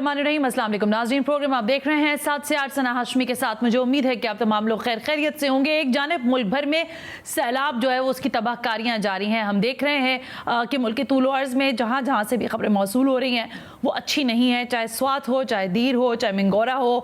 बिस्मिल्लाहिर्रहमानिर्रहीम। अस्सलाम वालेकुम नाज़रीन, प्रोग्राम आप देख रहे हैं 7 से 8 सना हाशमी के साथ। मुझे उम्मीद है कि आप तमाम लोग खैर खैरियत से होंगे। एक जानिब मुल्क भर में सैलाब जो है वो उसकी तबाहकारियाँ जारी हैं। हम देख रहे हैं कि मुल्क के तूलो अर्ज़ में जहाँ जहाँ से भी खबरें मौसूल हो रही हैं वो अच्छी नहीं है, चाहे स्वात हो, चाहे दीर हो, चाहे मिंगोरा हो,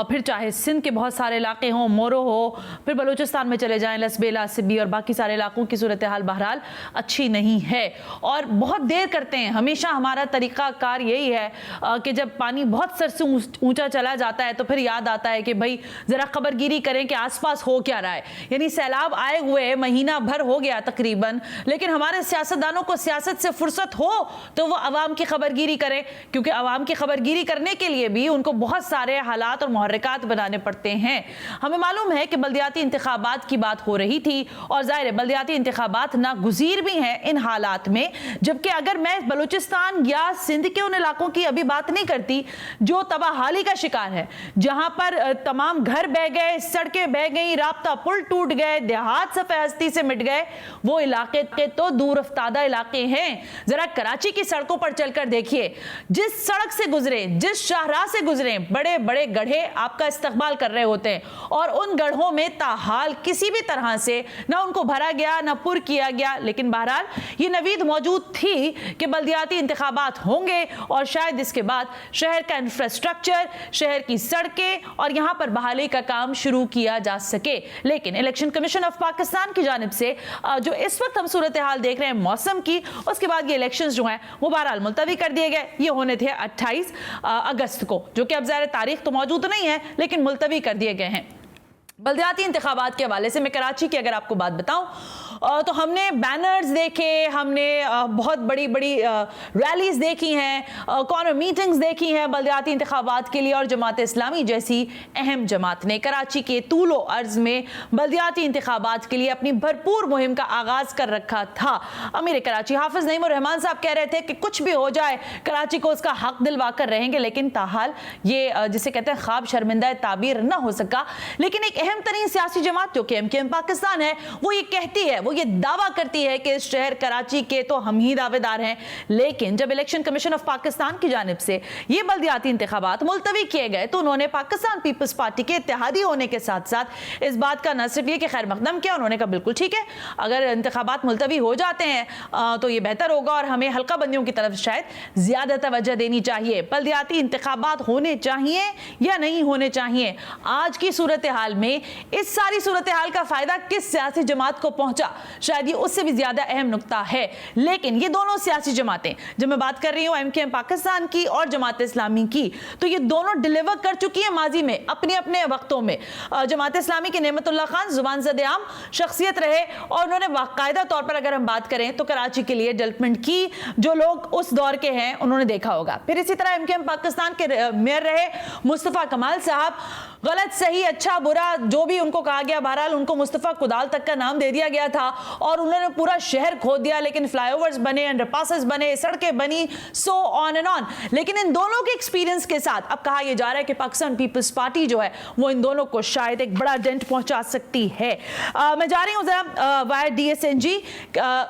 फिर चाहे सिंध के बहुत सारे इलाके हों, मोरो हो, फिर बलूचिस्तान में चले जाएँ, लसबेला, सिब्बी और बाकी सारे इलाकों की सूरत हाल बहरहाल अच्छी नहीं है। और बहुत देर करते हैं, हमेशा हमारा तरीक़ा कार यही है कि जब पानी बहुत सर से ऊंचा चला जाता है तो फिर याद आता है कि भाई ज़रा खबरगिरी करें कि आसपास हो क्या रहा है। यानी सैलाब आए हुए महीना भर हो गया तकरीबन, लेकिन हमारे सियासतदानों को सियासत से फुर्सत हो तो वो अवाम की खबरगिरी करें, क्योंकि अवाम की खबरगिरी करने के लिए भी उनको बहुत सारे हालात और मुहर्रिकात बनाने पड़ते हैं। हमें मालूम है कि बल्दियाती इंतखाबात की बात हो रही थी और ज़ाहिर है बल्दियाती इंतखाबात नागुज़ीर भी हैं इन हालात में, जबकि अगर मैं बलूचिस्तान या सिंध के उन इलाकों की अभी बात नहीं करती जो तबाहाली का शिकार है, जहां पर तमाम घर बह गए, सड़कें बह गई, राब्ता पुल टूट गए, देहात सफ़े हस्ती से मिट गए, वो इलाके के तो दूर अफ्तादा इलाके हैं। जरा कराची की सड़कों पर चलकर देखिए, जिस सड़क से गुजरे, जिस शाहराह से गुजरे, बड़े बड़े गड्ढे आपका इस्तकबाल कर रहे होते हैं और उन गड्ढों में ताहाल किसी भी तरह से ना उनको भरा गया ना पुर किया गया। लेकिन बहरहाल ये नवीद मौजूद थी कि बल्दियाती इंतखाबात होंगे और शायद इसके बाद शहर का इंफ्रास्ट्रक्चर, शहर की सड़कें और यहाँ पर बहाली का काम शुरू किया जा सके। लेकिन इलेक्शन कमीशन ऑफ पाकिस्तान की जानिब से जो इस वक्त हम सूरत हाल देख रहे हैं मौसम की, उसके बाद ये इलेक्शंस जो हैं वो बहरहाल मुलतवी कर दिए गए। ये होने थे 28 अगस्त को, जो कि अब ज़ाहिर तारीख तो मौजूद नहीं है लेकिन मुलतवी कर दिए गए हैं। बल्दियाती इंतखाबात के हवाले से मैं कराची की अगर आपको बात बताऊं तो हमने बैनर्स देखे, हमने बहुत बड़ी बड़ी रैलीज देखी हैं, कॉर्नर मीटिंग्स देखी हैं बल्दियाती इंतखाबात के लिए। और जमात इस्लामी जैसी अहम जमात ने कराची के तूलो अर्ज में बल्दियाती इंतखाबात के लिए अपनी भरपूर मुहिम का आगाज कर रखा था। अमीर कराची हाफिज नईम रहमान साहब कह रहे थे कि कुछ भी हो जाए कराची को उसका हक दिलवा कर रहेंगे, लेकिन ताहाल ये जिसे कहते हैं ख्वाब शर्मिंदा ताबीर न हो सका। लेकिन एक अहम तरीन सियासी जमात जो कि एमकेएम पाकिस्तान है, वो ये कहती है, वो ये दावा करती है कि इस शहर कराची के तो हम ही दावेदार हैं। लेकिन जब इलेक्शन कमीशन ऑफ पाकिस्तान की जानिब से ये बल्दियाती इंतखाबात मुलतवी किए गए तो उन्होंने पाकिस्तान पीपल्स पार्टी के इत्तेहादी होने के साथ साथ इस बात का न सिर्फ ये कि खैर मकदम किया, उन्होंने कहा बिल्कुल ठीक है, अगर इंतखाबात मुलतवी हो जाते हैं तो ये बेहतर होगा और हमें हल्का बंदियों की तरफ शायद ज्यादा तवज्जो देनी चाहिए। बल्दियाती इंतखाबात होने चाहिए या नहीं होने चाहिए, आज की सूरत हाल में इस सारी सूरत हाल का फायदा किस सियासी जमात को पहुंचा, शायद ये उससे भी ज्यादा अहम नुक्ता है। लेकिन ये दोनों सियासी जमातें, जब मैं बात कर रही हूं एमकेएम पाकिस्तान की और जमात इस्लामी की, तो ये दोनों डिलीवर कर चुकी है माजी में अपने अपने वक्तों में। जमात इस्लामी के नेमतुल्लाह खान जुबान ज़दे आम शख्सियत रहे और उन्होंने बाकायदा तौर पर अगर हम बात करें तो कराची के लिए डेवलपमेंट की, जो लोग उस दौर के हैं उन्होंने देखा होगा। फिर इसी तरह एमकेएम पाकिस्तान के मेयर रहे मुस्तफ़ा कमाल साहब, गलत सही अच्छा बुरा जो भी उनको कहा गया, बहरहाल उनको मुस्तफ़ा कुदाल तक का नाम दे दिया गया था और उन्होंने पूरा शहर खोद दिया, लेकिन फ्लाईओवर्स बने, अंडरपासेस बने, सड़कें बनी, सो ऑन एंड ऑन। लेकिन इन दोनों के एक्सपीरियंस के साथ अब कहा यह जा रहा है कि पाकिस्तान पीपल्स पार्टी जो है वो इन दोनों को शायद एक बड़ा डेंट पहुंचा सकती है। मैं जा रही हूँ जरा वाया DSNG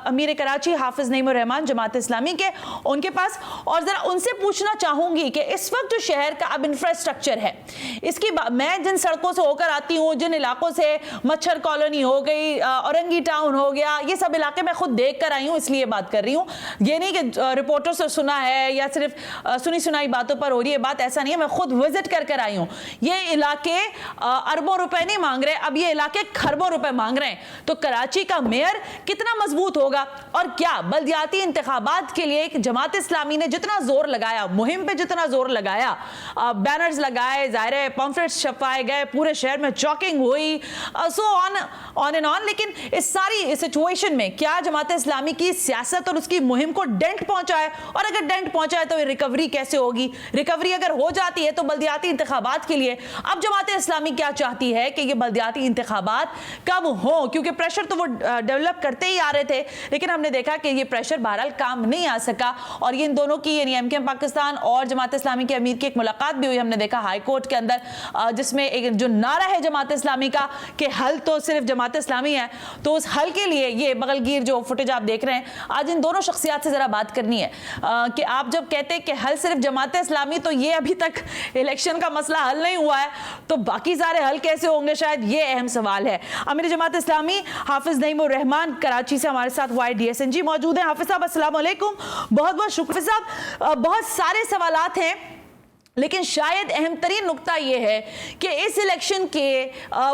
अमीर कराची हाफिज नईम रहमान जमात इस्लामी के, उनके पास, और जरा उनसे पूछना चाहूंगी कि इस वक्त जो शहर का अब इंफ्रास्ट्रक्चर है, इसकी मैं जिन सड़कों से होकर आती हूँ, जिन इलाकों से मच्छर कॉलोनी हो गई, औरंगी टाउन हो गया, ये सब इलाके मैं खुद देख कर आई हूँ, इसलिए बात कर रही हूँ। ये नहीं कि रिपोर्टर से सुना है या सिर्फ सुनी सुनाई बातों पर हो रही है बात, ऐसा नहीं है, मैं खुद विजिट कर कर आई हूँ। ये इलाके अरबों रुपए नहीं मांग रहे, अब ये इलाके खरबों रुपए मांग रहे हैं। तो कराची का मेयर कितना मजबूत होगा और क्या बल्दियाती इंतखाबात के लिए जमात इस्लामी ने जितना जोर लगाया, मुहिम पे जितना जोर लगाया, बैनर्स लगाए, जाहिर है पम्फलेट्स छपाए गए, पूरे शहर में चॉकिंग हुई, सो ऑन एंड ऑन, लेकिन इस सारी सिचुएशन में क्या जमात इस्लामी की सियासत और उसकी मुहिम को डेंट पहुंचा है? और अगर डेंट पहुंचा है तो रिकवरी कैसे होगी? रिकवरी अगर हो जाती है तो बल्दियाती इंतखाबात के लिए अब जमात इस्लामी क्या चाहती है कि ये बल्दियाती इंतखाबात कब हो, क्योंकि प्रेशर तो वो डेवलप करते ही आ रहे थे, लेकिन हमने देखा कि ये प्रेशर बहरहाल काम नहीं आ सका। और ये इन दोनों की यानी एमकेएम पाकिस्तान और जमात इस्लामी के अमीर की एक मुलाकात भी हुई, हमने देखा हाई कोर्ट के अंदर जिसमें एक जो नारा है जमात इस्लामी का कि हल तो सिर्फ जमात इस्लामी है, तो उस हल के लिए ये बगलगीर जो फुटेज आप देख रहे हैं, आज इन दोनों शख्सियात से जरा बात करनी है कि आप जब कहते हैं कि हल सिर्फ जमात इस्लामी, तो ये अभी तक इलेक्शन का मसला हल नहीं हुआ है, तो बाकी सारे हल कैसे होंगे, शायद ये अहम सवाल है। अमीर जमात इस्लामी हाफिज नईमुर रहमान कराची से हमारे साथ YDSNG मौजूद है। हाफिज साहब अस्सलाम वालेकुम, बहुत बहुत शुक्रिया साहब। बहुत सारे सवालात हैं, लेकिन शायद अहम तरीन नुकता यह है कि इस इलेक्शन के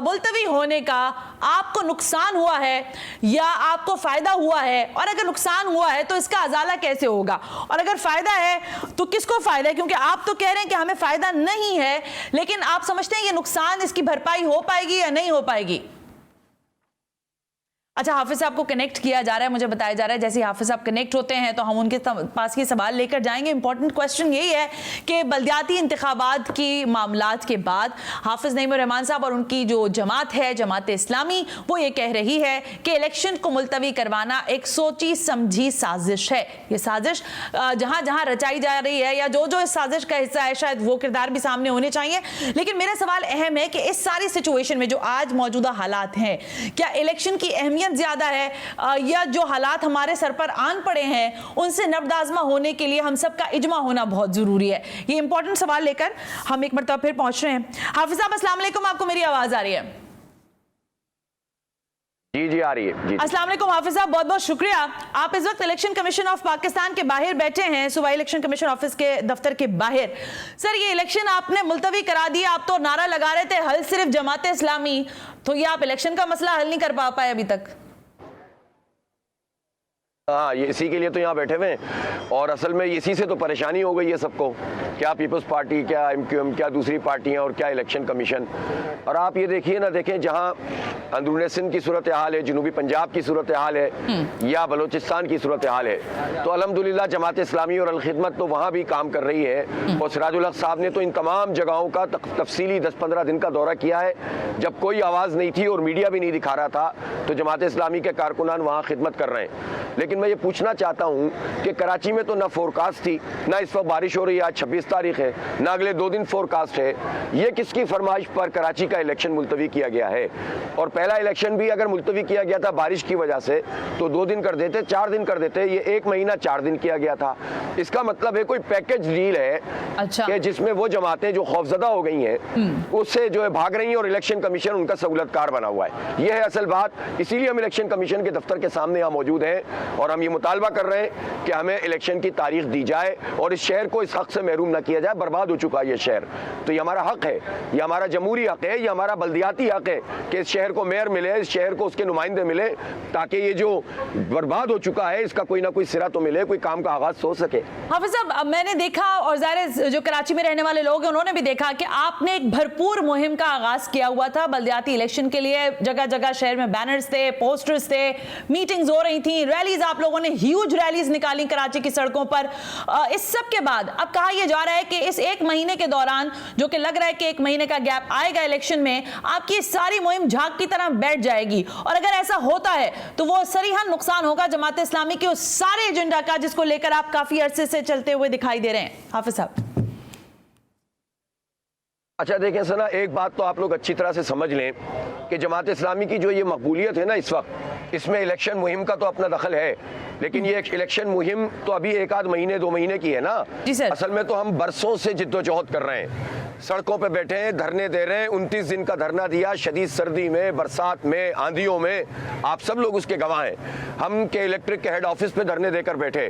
मुलतवी होने का आपको नुकसान हुआ है या आपको फायदा हुआ है, और अगर नुकसान हुआ है तो इसका अजाला कैसे होगा, और अगर फायदा है तो किसको फायदा है, क्योंकि आप तो कह रहे हैं कि हमें फायदा नहीं है, लेकिन आप समझते हैं ये नुकसान, इसकी भरपाई हो पाएगी या नहीं हो पाएगी? अच्छा, हाफिज साहब को कनेक्ट किया जा रहा है, मुझे बताया जा रहा है जैसे हाफिज साहब कनेक्ट होते हैं तो हम उनके पास ये सवाल लेकर जाएंगे। इंपॉर्टेंट क्वेश्चन यही है कि बल्दियाती इंतखाबात की मामलात के बाद हाफिज नईमुर रहमान साहब और उनकी जो जमात है, जमात इस्लामी, वो ये कह रही है कि इलेक्शन को मुलतवी करवाना एक सोची समझी साजिश है। ये साजिश जहां जहां रचाई जा रही है, या जो जो इस साजिश का हिस्सा है, शायद वो किरदार भी सामने होने चाहिए। लेकिन मेरा सवाल अहम है कि इस सारी सिचुएशन में जो आज मौजूदा हालात हैं, क्या इलेक्शन की अहमियत ज्यादा है या जो हालात हमारे सर पर आन पड़े हैं उनसे नब्दाज़मा होने के लिए हम सबका इजमा होना बहुत जरूरी है? ये इंपॉर्टेंट सवाल लेकर हम एक मरतबा फिर पहुंच रहे हैं। हाफिज साहब अस्सलाम वालेकुम, आपको मेरी आवाज आ रही है? जी जी आ रही है जी। अस्सलाम वालेकुम हाफिज साहब, बहुत बहुत शुक्रिया। आप इस वक्त इलेक्शन कमीशन ऑफ पाकिस्तान के बाहर बैठे हैं, सूबाई इलेक्शन कमीशन ऑफिस के दफ्तर के बाहर। सर, ये इलेक्शन आपने मुलतवी करा दिया, आप तो नारा लगा रहे थे हल सिर्फ जमात इस्लामी, तो ये आप इलेक्शन का मसला हल नहीं कर पाए अभी तक? हाँ, ये इसी के लिए तो यहाँ बैठे हुए हैं, और असल में इसी से तो परेशानी हो गई है सबको, क्या पीपल्स पार्टी, क्या MQM, क्या दूसरी पार्टियाँ, और क्या इलेक्शन कमीशन। और आप ये देखिए ना, देखें जहाँ अंदरून सिंध की सूरत हाल है, जनूबी पंजाब की सूरत हाल है, या बलोचिस्तान की सूरत हाल है, तो अल्हम्दुलिल्लाह जमात इस्लामी और अल-खिदमत तो वहाँ भी काम कर रही है। और सिराजुल हक साहब ने तो इन तमाम जगहों का तफसीली 10-15 दिन का दौरा किया है। जब कोई आवाज़ नहीं थी और मीडिया भी नहीं दिखा रहा था, तो जमात इस्लामी के कारकुनान वहाँ खिदमत कर रहे हैं। लेकिन मैं ये पूछना चाहता हूँ कि कराची में तो ना फोरकास्ट थी, ना इस वक्त बारिश हो रही है, आज 26 तारीख है, ना अगले 2 दिन फोरकास्ट है। ये किसकी फरमाइश पर कराची का इलेक्शन मुलतवी किया गया है? और पहला इलेक्शन भी अगर मुलतवी किया गया था बारिश की वजह से, तो 2 दिन कर देते, 4 दिन कर देते। ये 1 महीना 4 दिन किया गया था। इसका मतलब है कोई पैकेज डील है, अच्छा, कि जिसमें वो जमातें जो खौफजदा हो गई हैं उससे जो है भाग रही हैं, और इलेक्शन कमीशन उनका सहूलतकार बना हुआ है। ये है असल बात। इसीलिए हम इलेक्शन कमीशन के दफ्तर के सामने यहाँ मौजूद हैं, और हम ये मुतालबा कर रहे हैं कि हमें इलेक्शन की तारीख दी जाए और इस शहर को इस हक से महरूम न किया जाए। बर्बाद हो चुका है ये शहर, तो ये हमारा हक है, ये हमारा जमहूरी हक है, ये हमारा बल्दियाती हक है कि इस शहर को मेयर मिले, इस शहर को उसके नुमाइंदे मिले, ताकि ये जो बर्बाद हो चुका है इसका कोई ना कोई सिरा तो मिले, कोई काम का आगाज हो सके। हाफिज साहब, मैंने देखा, और ज़ाहिर जो कराची में रहने वाले लोग हैं उन्होंने भी देखा कि आपने एक भरपूर मुहिम का आगाज किया हुआ था बल्दियाती इलेक्शन के लिए। जगह जगह शहर में बैनर्स थे, पोस्टर्स थे, मीटिंग्स हो रही थी, रैलीज, आप लोगों ने ह्यूज रैलीज निकाली कराची की सड़कों पर। इस सब के बाद अब कहा यह जा रहा है कि इस 1 महीने के दौरान, जो कि लग रहा है कि 1 महीने का गैप आएगा इलेक्शन में, आपकी सारी मुहिम झाग की तरह बैठ जाएगी, और अगर ऐसा होता है तो वो सरीहन नुकसान होगा जमात इस्लामी के उस सारे एजेंडा का जिसको लेकर आप काफी अरसे से चलते हुए दिखाई दे रहे हैं। हाफिज साहब, अच्छा देखें सना, एक बात तो आप लोग अच्छी तरह से समझ लें कि जमात इस्लामी की जो ये मकबूलियत है ना इस वक्त, इसमें इलेक्शन मुहिम का तो अपना दखल है, लेकिन ये इलेक्शन मुहिम तो अभी 1 आध महीने 2 महीने की है ना। असल में तो हम बरसों से जिद्दोजहद कर रहे हैं, सड़कों पे बैठे हैं, धरने दे रहे हैं। 29 दिन का धरना दिया, शदीद सर्दी में, बरसात में, आंधियों में, आप सब लोग उसके गवाह हैं। हम के इलेक्ट्रिक के हेड ऑफिस पे धरने देकर बैठे,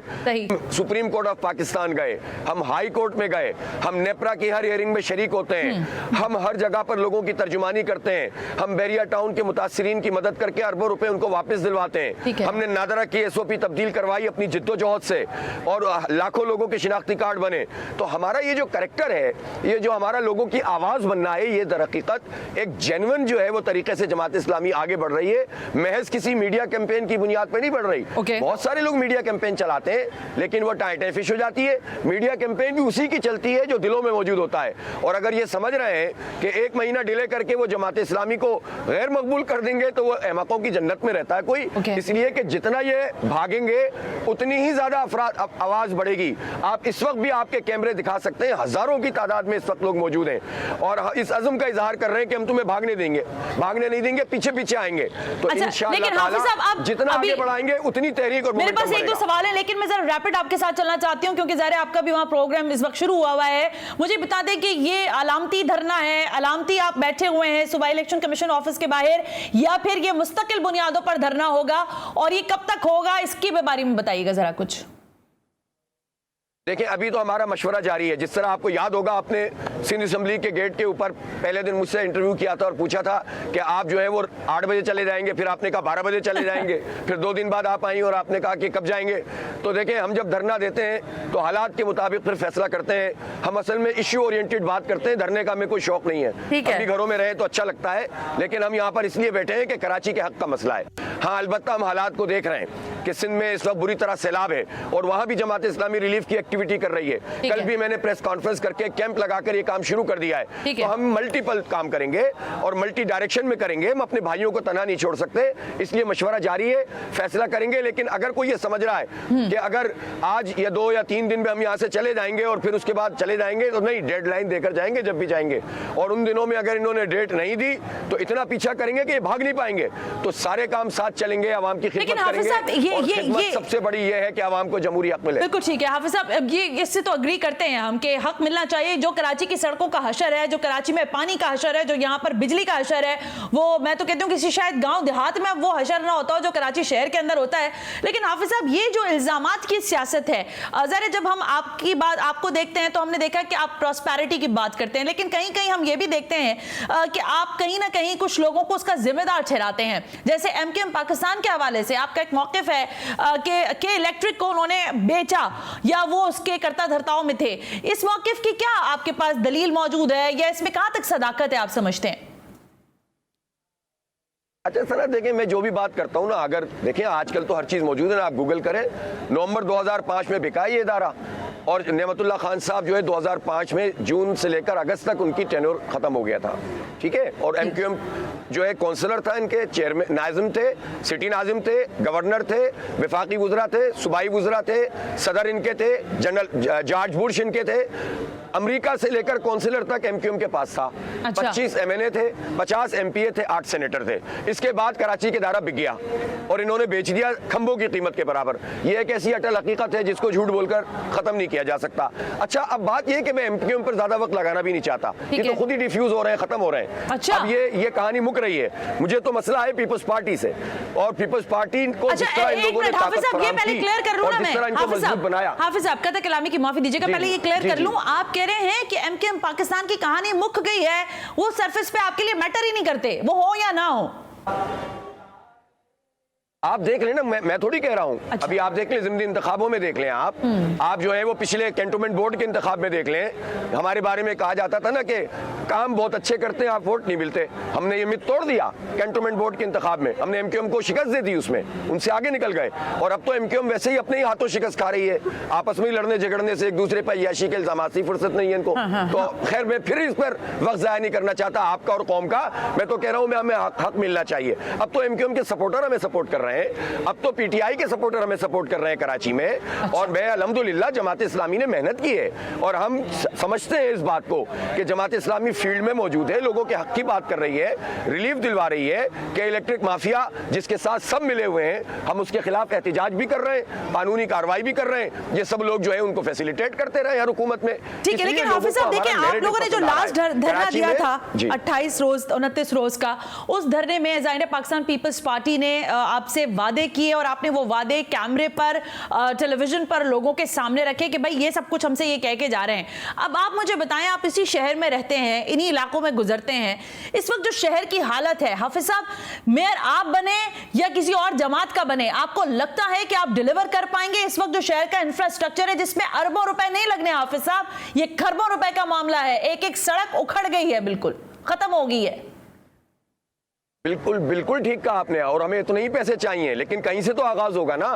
सुप्रीम कोर्ट ऑफ पाकिस्तान गए, हम हाई कोर्ट में गए, हम नेपरा की हर हियरिंग में शरीक होते हैं, हम हर जगह पर लोगों की तर्जुमानी करते हैं, हम बैरिया टाउन के मुतासिरीन की मदद करके अरबों रुपए उनको वापस दिलवाते हैं। हमने नादरा की SOP तब्दील करवाई अपनी जिद्दोजहद से, और लाखों लोगों के शिनाख्ती कार्ड बने। तो हमारा ये जो कैरेक्टर है, ये जो हमारा लोगों की आवाज बनना है, ये दर हकीकत एक जेन्युइन जो है वो तरीके से जमात इस्लामी आगे बढ़ रही है, महज किसी मीडिया कैंपेन की बुनियाद पर नहीं बढ़ रही। बहुत सारे लोग मीडिया कैंपेन चलाते हैं, लेकिन वो टाइम फिश हो जाती है। मीडिया कैंपेन भी उसी की चलती है जो दिलों में मौजूद होता है। और अगर ये समझ रहे हैं कि 1 महीना डिले करके वो जमात इस्लामी को गैर मकबूल कर देंगे तो वो अहमकों की जन्नत में रहता है कोई। इसलिए कि जितना ये भागेंगे होंगे उतनी ही ज्यादा आवाज बढ़ेगी। आप इस वक्त भी आपके कैमरे दिखा सकते हैं, हजारों की तादाद में इस वक्त लोग मौजूद हैं और इस अज़्म का इजहार कर रहे हैं कि हम तुम्हें भागने नहीं देंगे, पीछे पीछे आएंगे। तो इंशाअल्लाह जितना आगे बढ़ाएंगे उतनी तहरीक और मेरे पास एक दो सवाल है, लेकिन मैं जरा रैपिड आपके साथ चलना चाहती हूं क्योंकि ज़ाहिर है आपका भी वहां प्रोग्राम इस वक्त शुरू हुआ है। मुझे बता दें कि ये अलामती धरना है, अलामती आप बैठे हुए हैं सूबा इलेक्शन कमीशन ऑफिस के बाहर, या फिर ये मुस्तकिल बुनियादों पर धरना होगा और ये कब तक होगा, इसके बारे में बताइएगा जरा कुछ। देखिए, अभी तो हमारा मशवरा जारी है। जिस तरह आपको याद होगा, आपने सिंध असेंबली के गेट के ऊपर पहले दिन मुझसे इंटरव्यू किया था और पूछा था कि आप जो है वो 8 बजे चले जाएंगे, फिर आपने कहा 12 बजे चले जाएंगे, फिर 2 दिन बाद आप आई और आपने कहा कि कब जाएंगे। तो देखिए, हम जब धरना देते हैं तो हालात के मुताबिक फिर फैसला करते हैं। हम असल में इश्यू ओरिएंटेड बात करते हैं, धरने का हमें कोई शौक नहीं है। अभी घरों में रहे तो अच्छा लगता है, लेकिन हम यहाँ पर इसलिए बैठे हैं कि कराची के हक का मसला है। हाँ, अलबत्ता हम हालात को देख रहे हैं कि सिंध में इस वक्त बुरी तरह सैलाब है और वहां भी जमात इस्लामी रिलीफ की एक्टिविटी कर रही है। कल भी मैंने प्रेस कॉन्फ्रेंस करके कैंप लगाकर ये काम शुरू कर दिया है। तो हम मल्टीपल काम करेंगे और मल्टी डायरेक्शन में करेंगे। हम अपने भाइयों को तनहा नहीं छोड़ सकते, इसलिए मशवरा जारी है, फैसला करेंगे। लेकिन अगर कोई ये समझ रहा है कि अगर आज या 2 या 3 दिन में हम यहाँ से चले जाएंगे और फिर उसके बाद चले जाएंगे, तो नहीं, डेडलाइन देकर जाएंगे जब भी जाएंगे। और उन दिनों में अगर इन्होंने डेट नहीं दी तो इतना पीछा करेंगे कि ये भाग नहीं पाएंगे। तो सारे काम साथ चलेंगे, आवाम की खिदमत करेंगे। ये सबसे बड़ी ये है कि आवाम को जमहूरी हक मिले। बिल्कुल ठीक है हाफिज साहब, ये इससे तो अग्री करते हैं हम कि हक मिलना चाहिए। जो कराची की सड़कों का हशर है, जो कराची में पानी का हशर है, जो यहाँ पर बिजली का हशर है, वो मैं तो कहती हूँ किसी शायद गांव देहात में वो हशर ना होता हो जो कराची शहर के अंदर होता है। लेकिन हाफिज साहब, ये जो इल्जामात की सियासत है, ज़रा जब हम आपकी बात आपको देखते हैं तो हमने देखा कि आप प्रॉस्पेरिटी की बात करते हैं, लेकिन कहीं कहीं हम ये भी देखते हैं कि आप कहीं ना कहीं कुछ लोगों को उसका जिम्मेदार ठहराते हैं। जैसे MKM पाकिस्तान के हवाले से आपका एक मौकिफ है कि इलेक्ट्रिक को उन्होंने बेचा या वो उसके कर्ता धर्ताओं में थे। इस मौकिफ की क्या आपके पास दलील मौजूद है या इसमें कहां तक सदाकत है आप समझते हैं? अच्छा सर, देखिए, मैं जो भी बात करता हूं ना, अगर देखिए आजकल तो हर चीज मौजूद है ना, आप गूगल करें, नवंबर 2005 में बिका ये इदारा और नेमतुल्लाह खान साहब जो है 2005 में जून से लेकर अगस्त तक उनकी टेन्योर खत्म हो गया था, ठीक है। और MQM जो है काउंसलर था, इनके चेयरमैन नाजिम थे, सिटी नाजिम थे, गवर्नर थे, वफाकी वुज़रा थे, सूबाई वुज़रा थे, सदर इनके थे, जनरल जॉर्ज बुश इनके थे। अमेरिका से लेकर काउंसलर तक MQM के पास था। 25 MNA थे, 50 MPA थे, 8 सेनेटर थे। इसके बाद कराची के दारा बिक गया और इन्होंने बेच दिया खंभों की कीमत के बराबर। ये एक ऐसी अटल हकीकत है जिसको झूठ बोलकर खत्म नहीं किया जा सकता। अच्छा, अब बात ये कि मैं MQM पर ज्यादा वक्त लगाना भी नहीं चाहता, ये तो खुद ही डिफ्यूज हो रहे हैं, खत्म हो रहे हैं। अच्छा। अब ये कहानी मुक रही है। मुझे तो मसला है पीपल्स पार्टी से, और पीपल्स पार्टी को जिस तरह इन लोगों ने ताकत फराहम की और जिस तरह इनको मजबूत बनाया। हाफिज साहब, कतई कलामी की माफी दीजिएगा, पहले ये क्लियर कर लूं, आप कह रहे हैं कि MKM पाकिस्तान की कहानी मुक गई है, वो सरफेस पे आपके लिए मैटर ही नहीं करते, वो हो या ना हो। आप देख लें ना, मैं थोड़ी कह रहा हूं। अच्छा। अभी आप देख लें, ज़िमनी इंतखाबों में देख लें, आप जो है वो पिछले कैंटोनमेंट बोर्ड के इंतखाब में देख लें। हमारे बारे में कहा जाता था ना कि काम बहुत अच्छे करते हैं, आप वोट नहीं मिलते। हमने ये मिथ तोड़ दिया कैंटोनमेंट बोर्ड के इंतखाब में, हमने MQM को शिकस्त दे दी, उसमें उनसे आगे निकल गए। और अब तो MQM वैसे ही अपने ही हाथों शिकस्त खा रही है, आपस में लड़ने झगड़ने से, एक दूसरे पर याशी के इल्जामात से फुर्सत नहीं है इनको। तो खैर, मैं फिर इस पर वक्त ज़ाया नहीं करना चाहता आपका और कौम का। मैं तो कह रहा हूँ हमें हक मिलना चाहिए। अब तो MQM के सपोर्टर हमें सपोर्ट कर रहे हैं, अब तो PTI के सपोर्टर हमें सपोर्ट कर रहे हैं कराची में। अच्छा। और मैं अल्हम्दुलिल्लाह जमात इस्लामी ने मेहनत की है और हम समझते हैं इस बात को कि जमात इस्लामी फील्ड में मौजूद है, लोगों के हक की बात कर रही है, रिलीफ दिलवा रही है कि इलेक्ट्रिक माफिया जिसके साथ सब मिले हुए हैं, हम उसके खिलाफ एहतिजाज भी कर रहे हैं, कानूनी कार्रवाई भी कर रहे हैं। ये सब लोग जो है उनको फैसिलिटेट करते रहे हर हुकूमत में। ठीक है, लेकिन हाफिज साहब देखिए, आप लोगों ने जो लास्ट धरना दिया था 28 रोज 29 रोज का, उस धरने में ज़ाहिर है पाकिस्तान पीपल्स पार्टी ने आपसे वादे किए और आपने वो वादे कैमरे पर, टेलीविजन पर लोगों के सामने रखे कि भाई ये सब कुछ हमसे ये कह के जा रहे हैं। अब आप मुझे बताएं, आप इसी शहर में रहते हैं, इन्हीं इलाकों में गुजरते हैं, इस वक्त जो शहर की हालत है, हाफिज साहब, मेयर आप बने या किसी और जमात का बने, आपको लगता है कि आप डिलीवर कर पाएंगे इस वक्त जो शहर का इंफ्रास्ट्रक्चर है जिसमें अरबों रुपए नहीं लगने? हाफिज साहब, ये खरबों रुपए का मामला है, एक एक सड़क उखड़ गई है, बिल्कुल खत्म हो गई है। बिल्कुल बिल्कुल ठीक कहा आपने, और हमें इतने ही पैसे चाहिए, लेकिन कहीं से तो आगाज होगा ना।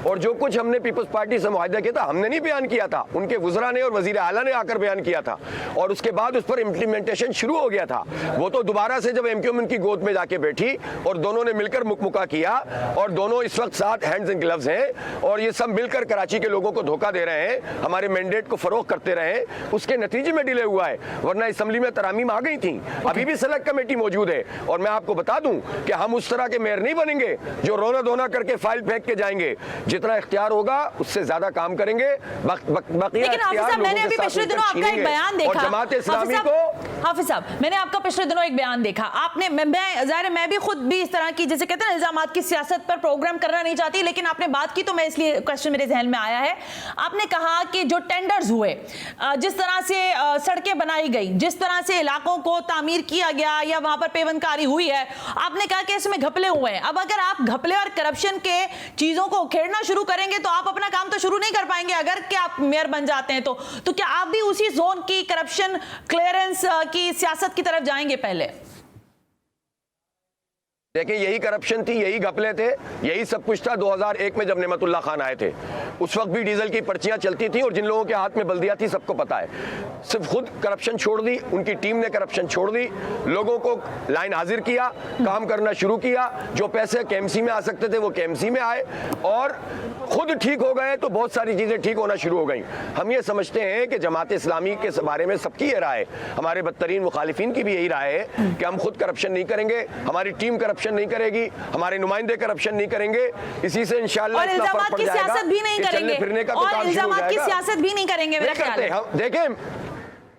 और जो कुछ हमने पीपल्स पार्टी से मुआहदा किया था, हमने नहीं बयान किया था, उनके वज़रा ने और वज़ीर आला ने आकर बयान किया था, और उसके बाद उस पर इम्प्लीमेंटेशन शुरू हो गया था। वो तो दोबारा से जब एमक्यूएम उनकी गोद में जाके बैठी और दोनों ने मिलकर मुकमुका किया, और दोनों इस वक्त साथ हैंड्स एंड ग्लव्स हैं, और ये सब मिलकर कराची के लोगों को धोखा दे रहे हैं, हमारे मैंडेट को फरोख करते रहे, उसके नतीजे में डिले हुआ है। वरना असम्बली में तरामीम आ गई थी, अभी भी सेलेक्ट कमेटी मौजूद है। और मैं आपको बता दूं कि हम उस तरह के मेयर नहीं बनेंगे जो रोना धोना करके फाइल फेंक के जाएंगे। जितना इख्तियार होगा उससे ज्यादा काम करेंगे। लेकिन हाफिज साहब, मैंने अभी पिछले दिनों आपका एक बयान देखा, जमात इस्लामी को, हाफिज साहब मैंने आपका पिछले दिनों एक बयान देखा, आपने, मैं भी खुद भी इस तरह की, जैसे कहते हैं ना, इल्जामात की सियासत पर प्रोग्राम करना नहीं चाहती, लेकिन आपने बात की तो मैं इसलिए क्वेश्चन मेरे जहन में आया है। आपने कहा कि जो टेंडर्स हुए, जिस तरह से सड़कें बनाई गई, जिस तरह से इलाकों को तामीर किया गया या वहां पर पेवनकारी हुई है, आपने कहा कि इसमें घपले हुए हैं। अब अगर आप घपले और करप्शन के चीजों को उखेड़ना शुरू करेंगे तो आप अपना काम तो शुरू नहीं कर पाएंगे। अगर कि आप मेयर बन जाते हैं तो क्या आप भी उसी जोन की करप्शन क्लियरेंस की सियासत की तरफ जाएंगे पहले? देखिए, यही करप्शन थी, यही घपले थे, यही सब कुछ था 2001 में जब नेमतुल्लाह खान आए थे। उस वक्त भी डीजल की पर्चियां चलती थी और जिन लोगों के हाथ में बल्दियां थी सबको पता है। सिर्फ खुद करप्शन छोड़ दी, उनकी टीम ने करप्शन छोड़ दी, लोगों को लाइन हाजिर किया, काम करना शुरू किया। जो पैसे केएमसी में आ सकते थे वो केएमसी में आए, और खुद ठीक हो गए तो बहुत सारी चीजें ठीक होना शुरू हो गई। हम ये समझते हैं कि जमात इस्लामी के बारे में सबकी ये राय है, हमारे बदतरीन मुखालिफिन की भी यही राय है कि हम खुद करप्शन नहीं करेंगे, हमारी टीम करप्शन नहीं करेगी, हमारे नुमाइंदे करप्शन नहीं करेंगे। इसी से इंशाअल्लाह और इल्जामात की सियासत भी नहीं करेंगे, फिरने का तो और काम शुरू हो इल्जामात की जाएगा। सियासत भी नहीं करेंगे मेरा ख्याल है।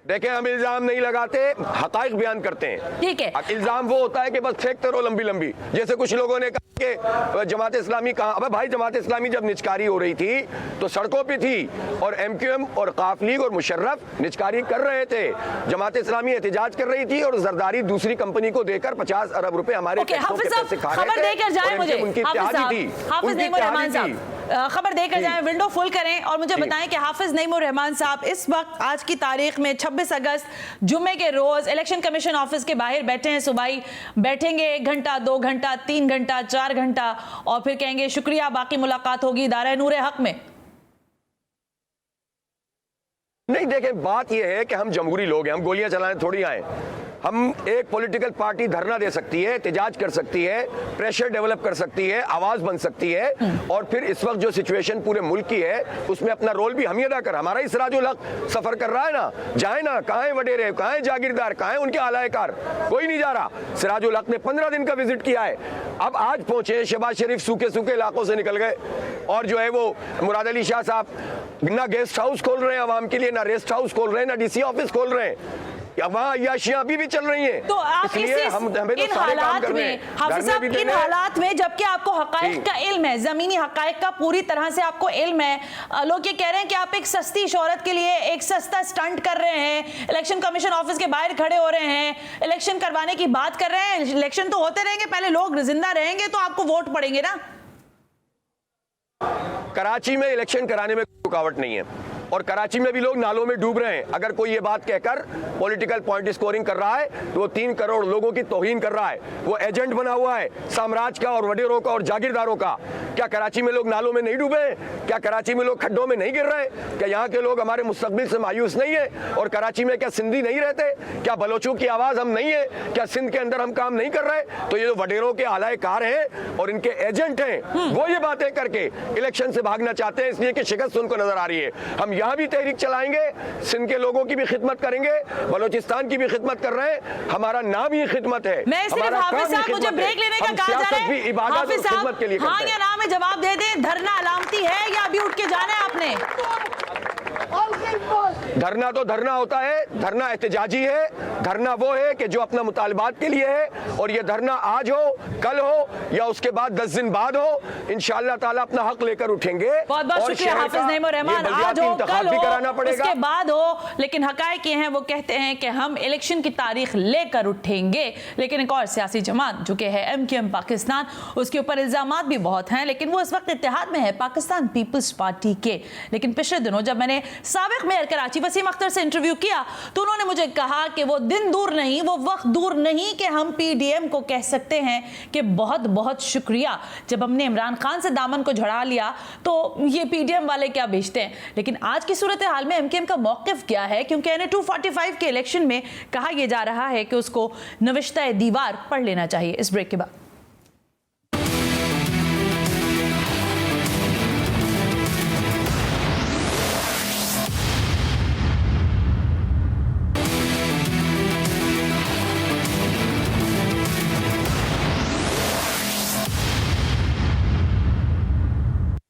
देखें, हम इल्जाम नहीं लगाते, हकाइक बयान करते हैं। ठीक है, इल्जाम वो होता है कि बस फेंकते रहो लंबी लंबी। जैसे कुछ लोगों ने कहा कि जमात इस्लामी कहाँ, अबे भाई, जमात इस्लामी जब निचकारी हो रही थी तो सड़कों पे थी, और एमक्यूएम और काफ लीग और मुशर्रफ निचकारी कर रहे थे। जमात इस्लामी एहतिजाज कर रही थी और जरदारी दूसरी कंपनी को देकर 50 अरब रुपए हमारे टैक्सों के पैसे खा रहे थे। खबर देकर जाए मुझे, उनकी हाफिज नईमुर रहमान साहब, खबर देकर जाएं, विंडो फुल करें और मुझे बताएं कि हाफिज नईमुर रहमान साहब इस वक्त आज की तारीख में 26 अगस्त जुम्मे के रोज इलेक्शन कमीशन ऑफिस के बाहर बैठे हैं। सुबह ही बैठेंगे 1 घंटा, 2 घंटा, 3 घंटा, 4 घंटा, और फिर कहेंगे शुक्रिया, बाकी मुलाकात होगी दायरा नूरे हक में। नहीं, देखें, बात यह है कि हम जमहूरी लोग हैं, हम गोलियां चलाने थोड़ी आए। हम एक पॉलिटिकल पार्टी धरना दे सकती है, एहतजाज कर सकती है, प्रेशर डेवलप कर सकती है, आवाज बन सकती है, और फिर इस वक्त जो सिचुएशन पूरे मुल्क की है उसमें अपना रोल भी हम ही अदा कर। हमारा ही सिराजुल हक सफर कर रहा है ना, जाए ना, कहाँ है वडेरे, कहाँ है जागीरदार, कहाँ है उनके आलाएकार, कोई नहीं जा रहा। सिराजुल हक ने 15 दिन का विजिट किया है, अब आज पहुंचे शहबाज शरीफ, सूखे सूखे इलाकों से निकल गए, और जो है वो मुराद अली शाह साहब ना गेस्ट हाउस खोल रहे हैं आवाम के लिए, ना रेस्ट हाउस खोल रहे हैं, ना डीसी ऑफिस खोल रहे हैं, वहाँ अय्याशियां अभी भी चल रही हैं। तो आप हमें तो इन हालात में, हाफिज साहब, इन हालात में जबकि आपको हकाइक का इल्म है, जमीनी हकाइक का पूरी तरह से आपको इल्म है, लोग ये कह रहे हैं कि आप एक सस्ती शोहरत के लिए एक सस्ता स्टंट कर रहे हैं, इलेक्शन कमीशन ऑफिस के बाहर खड़े हो रहे हैं, इलेक्शन करवाने की बात कर रहे हैं। इलेक्शन तो होते रहेंगे, पहले लोग जिंदा रहेंगे तो आपको वोट पड़ेंगे ना। कराची में इलेक्शन कराने में कोई रुकावट नहीं है, और कराची में भी लोग नालों में डूब रहे हैं। अगर कोई ये बात कहकर पॉलिटिकल पॉइंट स्कोरिंग कर रहा है तो वो 3 करोड़ लोगों की तौहीन कर रहा है, वो एजेंट बना हुआ है साम्राज्य का और वडेरों का और जागीरदारों का। क्या कराची में लोग नालों में नहीं डूबे? क्या कराची में लोग खड्डों में नहीं गिर रहे? क्या यहाँ के लोग हमारे मुस्तकबिल से मायूस नहीं है? और कराची में क्या सिंधी नहीं रहते? क्या बलोचों की आवाज हम नहीं है? क्या सिंध के अंदर हम काम नहीं कर रहे? तो ये जो वडेरों के आलाएकार हैं और इनके एजेंट हैं, वो ये बातें करके इलेक्शन से भागना चाहते हैं, इसलिए कि शिकस्त उनको नजर आ रही है। हम यहाँ भी तहरीक चलाएंगे, सिंध के लोगों की भी खिदमत करेंगे, बलोचिस्तान की भी खिदमत कर रहे हैं। हमारा नाम ही खिदमत है। मैं सिर्फ हाफिज साहब, मुझे ब्रेक लेने का कहा जा रहा है, हाफिज साहब हाँ या ना में जवाब दे दें, धरना अलामती है या अभी उठ के जाना है आपने? धरना तो धरना होता है, धरना एहतजाजी है, धरना वो है कि जो अपना मुतालबात के लिए है, और ये धरना आज हो, कल हो, या उसके बाद 10 दिन बाद हो, इंशाअल्लाह ताला अपना हक लेकर उठेंगे। बहुत बहुत शुक्रिया हाफिज नईमुर रहमान। आज हो, कल हो, उसके बाद हो, लेकिन हकायक ये हैं, वो कहते हैं कि हम इलेक्शन की तारीख लेकर उठेंगे। लेकिन एक और सियासी जमात जो कि है एमक्यूएम पाकिस्तान, उसके ऊपर इल्जामात भी बहुत हैं, लेकिन वो इस वक्त इत्तेहाद में है पाकिस्तान पीपल्स पार्टी के। लेकिन पिछले दिनों जब मैंने साबिक लायक मेयर कराची वसीम अख्तर से इंटरव्यू किया तो उन्होंने मुझे कहा कि वो दिन दूर नहीं, वो वक्त दूर नहीं कि हम पीडीएम को कह सकते हैं कि बहुत बहुत शुक्रिया, जब हमने इमरान खान से दामन को झड़ा लिया तो ये पीडीएम वाले क्या बेचते हैं। लेकिन आज की सूरत हाल में एमकेएम का मौक़िफ़ क्या है, क्योंकि NA 245 के इलेक्शन में कहा यह जा रहा है कि उसको नविश्ता दीवार पढ़ लेना चाहिए। इस ब्रेक के बाद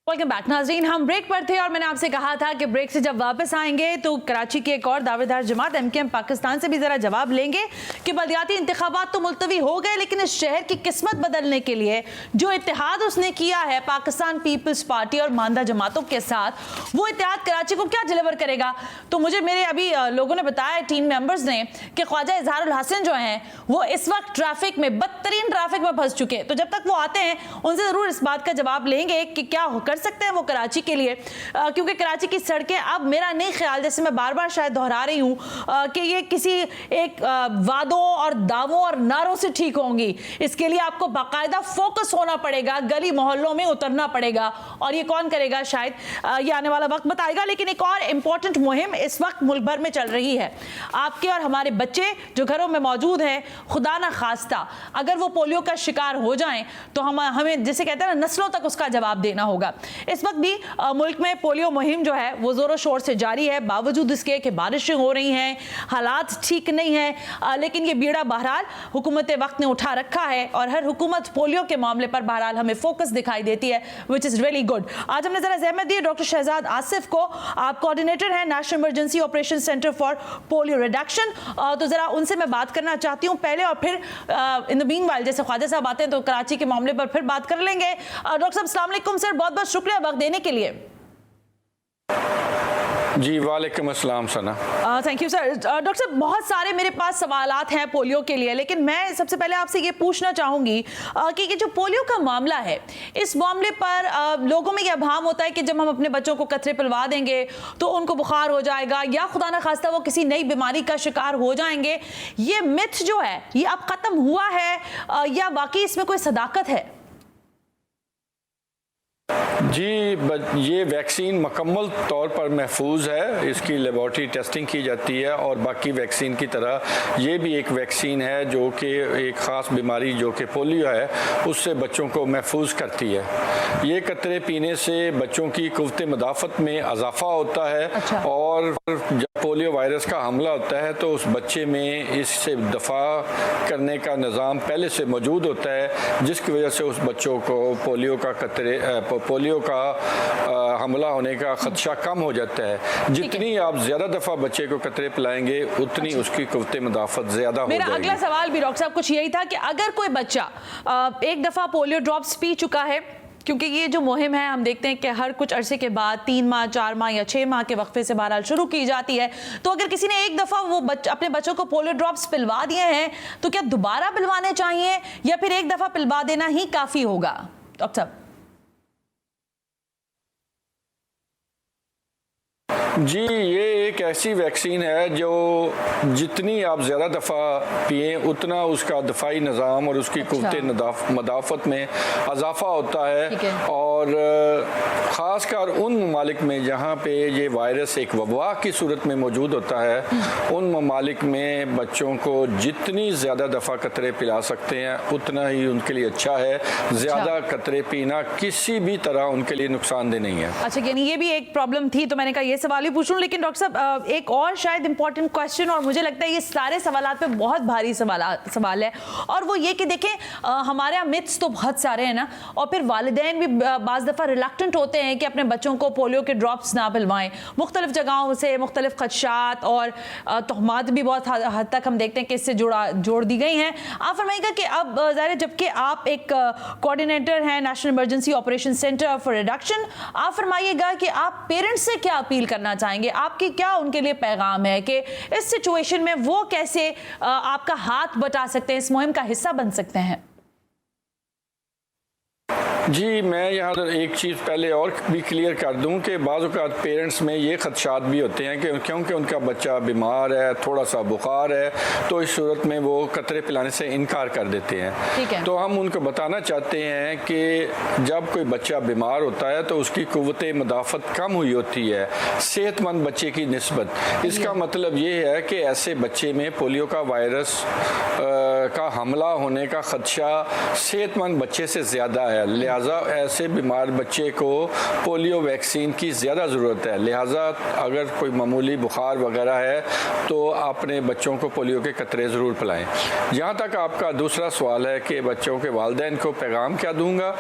वेलकम बैक नाज़रीन, हम ब्रेक पर थे और मैंने आपसे कहा था कि ब्रेक से जब वापस आएंगे तो कराची की एक और दावेदार जमात एमकेएम पाकिस्तान से भी ज़रा जवाब लेंगे कि बलदियाती इंतखाबात तो मुलतवी हो गए, लेकिन इस शहर की किस्मत बदलने के लिए जो इत्तेहाद उसने किया है पाकिस्तान पीपल्स पार्टी और मानदा जमातों के साथ, वो इत्तेहाद कराची को क्या डिलीवर करेगा। तो मुझे मेरे अभी लोगों ने बताया, टीम मेंबर्स ने, कि ख्वाजा इजहारुल हसन जो हैं वो इस वक्त ट्रैफिक में, बदतरीन ट्रैफिक में फंस चुके हैं। तो जब तक वो आते हैं उनसे ज़रूर इस बात का जवाब लेंगे कि क्या कर सकते हैं वो कराची के लिए, क्योंकि कराची की सड़कें अब, मेरा नहीं ख्याल, जैसे मैं बार बार शायद दोहरा रही हूं कि ये किसी एक वादों और दावों और नारों से ठीक होंगी। इसके लिए आपको बाकायदा फोकस होना पड़ेगा, गली मोहल्लों में उतरना पड़ेगा, और ये कौन करेगा शायद ये आने वाला वक्त बताएगा। लेकिन एक और इंपॉर्टेंट मुहिम इस वक्त मुल्क भर में चल रही है। आपके और हमारे बच्चे जो घरों में मौजूद हैं, खुदा ना खास्ता अगर वो पोलियो का शिकार हो जाएं तो हमें, जिसे कहते हैं ना, नस्लों तक उसका जवाब देना होगा। इस वक्त भी मुल्क में पोलियो मुहिम जो है वो जोरों शोर से जारी है, बावजूद इसके कि बारिशें हो रही हैं, हालात ठीक नहीं है, लेकिन ये बीड़ा बहरहाल हुकूमत वक्त ने उठा रखा है और हर हुकूमत पोलियो के मामले पर बहरहाल हमें फोकस दिखाई देती है, विच इज़ रियली गुड। आज हमने ज़रा ज़हमत दी डॉक्टर शहजाद आसिफ को, आप कोऑर्डिनेटर हैं national emergency operation centre for polio reduction, तो ज़रा उनसे मैं बात करना चाहती हूँ पहले, और फिर इन द मीनवाइल जैसे ख्वाजा साहब आते हैं तो कराची के मामले पर फिर बात कर लेंगे। डॉक्टर साहब अस्सलाम वालेकुम सर, बहुत बहुत शुक्रिया वक्त देने के लिए। जी वालेकुम अस्सलाम Sana. Thank you sir. Doctor साहब, बहुत सारे मेरे पास सवालात हैं पोलियो के लिए, लेकिन मैं सबसे पहले आपसे ये पूछना चाहूँगी कि ये जो पोलियो का मामला है, इस मामले पर लोगों में यह अभाम होता है कि जब हम अपने बच्चों को कतरे पिलवा देंगे तो उनको बुखार हो जाएगा या खुदा न खास्ता वो किसी नई बीमारी का शिकार हो जाएंगे। ये मिथ जो है ये अब ख़त्म हुआ है या वाकई इसमें कोई सदाकत है? जी, ये वैक्सीन मुकम्मल तौर पर महफूज है, इसकी लेबॉर्ट्री टेस्टिंग की जाती है और बाकी वैक्सीन की तरह ये भी एक वैक्सीन है जो कि एक ख़ास बीमारी जो कि पोलियो है उससे बच्चों को महफूज करती है। ये कतरे पीने से बच्चों की क़ुव्वत मदाफ़त में इजाफ़ा होता है। अच्छा। और जब पोलियो वायरस का हमला होता है तो उस बच्चे में इससे दफ़ा करने का निज़ाम पहले से मौजूद होता है, जिसकी वजह से उस बच्चों को पोलियो का हमला होने का खदशा कम हो जाता है। जितनी आप ज़्यादा दफ़ा बच्चे को कतरे पिलाएंगे उतनी उसकी क़ुव्वत मदाफ़त ज़्यादा हो जाएगी। मेरा अगला सवाल भी डॉक्टर साहब कुछ यही था कि अगर कोई बच्चा एक दफ़ा पोलियो ड्रॉप्स पी चुका है, क्योंकि ये जो मुहिम है हम देखते हैं कि हर कुछ अरसे के बाद 3 माह 4 माह या 6 माह के वक्फे से बहरहाल शुरू की जाती है, तो अगर किसी ने एक दफ़ा वो अपने बच्चों को पोलियो ड्रॉप्स पिलवा दिए हैं तो क्या दोबारा पिलवाने चाहिए या फिर एक दफ़ा पिलवा देना ही काफ़ी होगा? डॉक्टर साहब। जी, ये एक ऐसी वैक्सीन है जो जितनी आप ज़्यादा दफ़ा पिए उतना उसका दफ़ाई निज़ाम और उसकी क़ुव्वत मदाफ़त में इजाफ़ा होता है। और ख़ासकर उन ममालिक में जहाँ पे ये वायरस एक वबा की सूरत में मौजूद होता है, उन ममालिक में बच्चों को जितनी ज़्यादा दफ़ा कतरे पिला सकते हैं उतना ही उनके लिए अच्छा है। ज़्यादा कतरे पीना किसी भी तरह उनके लिए नुकसानदेह नहीं है। अच्छा, यानी ये भी एक प्रॉब्लम थी, तो मैंने कहा ये सवाल पूछूं। लेकिन डॉक्टर साहब, एक और शायद इंपॉर्टेंट क्वेश्चन, और मुझे लगता है ये सारे सवालात पे बहुत भारी सवाल है, और वो ये कि देखें हमारे यहाँ मिथ्स तो बहुत सारे हैं ना, और फिर वालिदैन भी बाज़ दफ़ा रिलक्टेंट होते हैं कि अपने बच्चों को पोलियो के ड्रॉप्स ना पिलवाएं। मुख्तलिफ जगहों से मुख्तलिफ खदशात और तहमात भी बहुत हद तक हम देखते हैं कि इससे जोड़ दी गई हैं। आप फरमाइएगा कि अब ज़ाहिर जबकि आप एक कोऑर्डिनेटर हैं national emergency operation centre for reduction, आप फरमाइएगा कि आप पेरेंट्स से क्या अपील करना चाहेंगे, आपकी क्या उनके लिए पैगाम है कि इस सिचुएशन में वो कैसे आपका हाथ बटा सकते हैं, इस मुहिम का हिस्सा बन सकते हैं? जी, मैं यहाँ एक चीज़ पहले और भी क्लियर कर दूं कि बाज़ औक़ात पेरेंट्स में ये खदशात भी होते हैं कि क्योंकि उनका बच्चा बीमार है, थोड़ा सा बुखार है, तो इस सूरत में वो कतरे पिलाने से इनकार कर देते हैं। ठीक है। तो हम उनको बताना चाहते हैं कि जब कोई बच्चा बीमार होता है तो उसकी क़ुव्वत मुदाफ़त कम हुई होती है सेहतमंद बच्चे की निस्बत। इसका मतलब ये है कि ऐसे बच्चे में पोलियो का वायरस का हमला होने का खदशा सेहतमंद बच्चे से ज़्यादा है, लिहाजा ऐसे बीमार बच्चे को पोलियो वैक्सीन की ज़्यादा ज़रूरत है। लिहाजा अगर कोई मामूली बुखार वगैरह है तो अपने बच्चों को पोलियो के कतरे ज़रूर पिलाएं। जहाँ तक आपका दूसरा सवाल है कि बच्चों के वालिदैन को पैगाम क्या दूंगा,